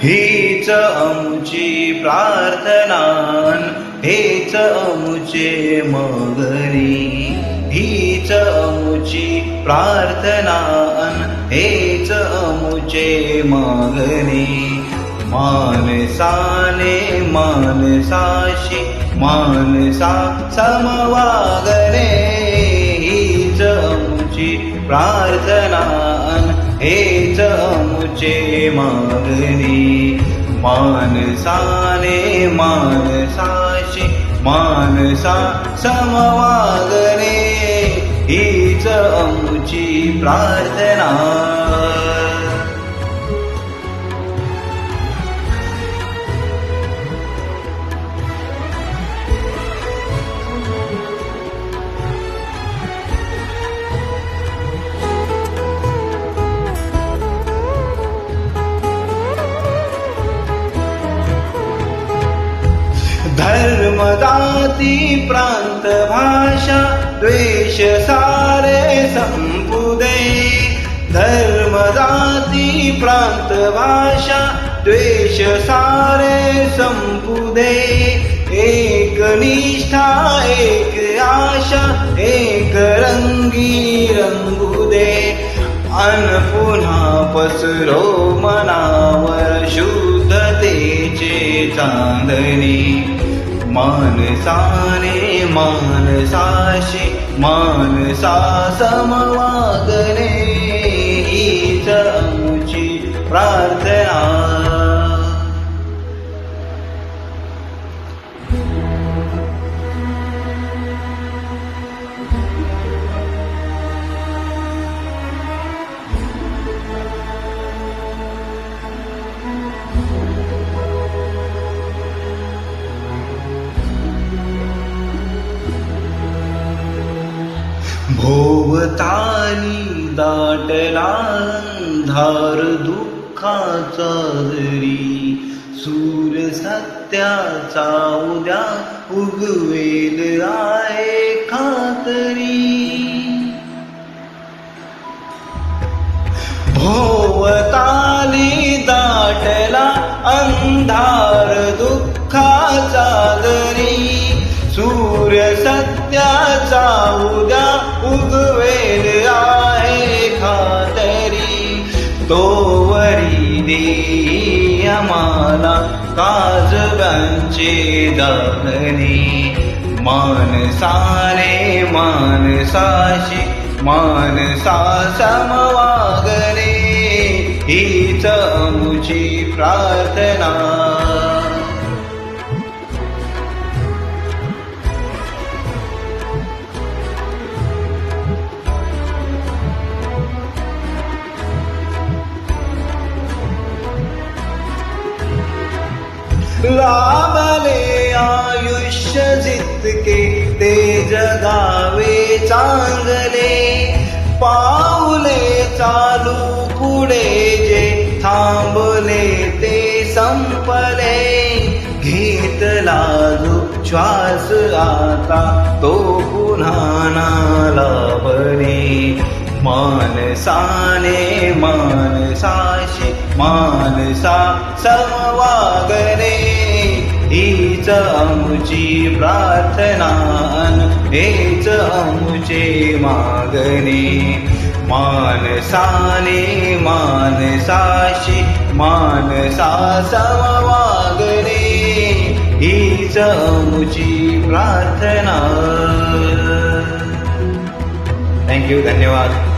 हीच आमची प्रार्थना हेच आमचे मागणी, हीच आमची प्रार्थना हेच आमचे मागणी. मानसाने मानसाशी मानसा समवागणे, हीच आमची प्रार्थना हेच आमचे मागणी. मानसाने मानसाशी मानसा समवागणे, हीच आमची प्रार्थना. धर्म जाती प्रांत भाषा द्वेष सारे संपू दे. धर्म जाती प्रांत भाषा द्वेष सारे संपू दे. एक निष्ठा एक आशा एक रंगी रंगू दे. अन पुन्हा पसरो मनावर शुद्धतेचे चांदणी. मानसाने मानसाशी मानसा समवागणे, हीच आमची प्रार्थना. भोवताली दाटला अंधार दुःखाचा दरी. सूर्य सत्याचा उद्या उगवेल आहे खातरी. भोवताली दाटला अंधार दुःखाचा दरी. सूर्य सत्याचा उद्या उगवेल आहे खातरी. तोवरी देई आम्हाला काजव्यांचे दालने. मानसाने मानसाशी मानसा समवागणे, हीच आमची प्रार्थना. लाभले आयुष्य जितके ते जगावे चांगले. पाऊले चालू पुढे जे थांबले ते संपले. घेतला जो श्वास आता तो पुन्हा ना लाभणे. मानसाने मानसाशी मानसा समवागणे, हीच आमची प्रार्थना हेच आमचे मागणे. मानसाने मानसाशी मानसा समवागणे, हीच आमची प्रार्थना. थँक्यू, धन्यवाद.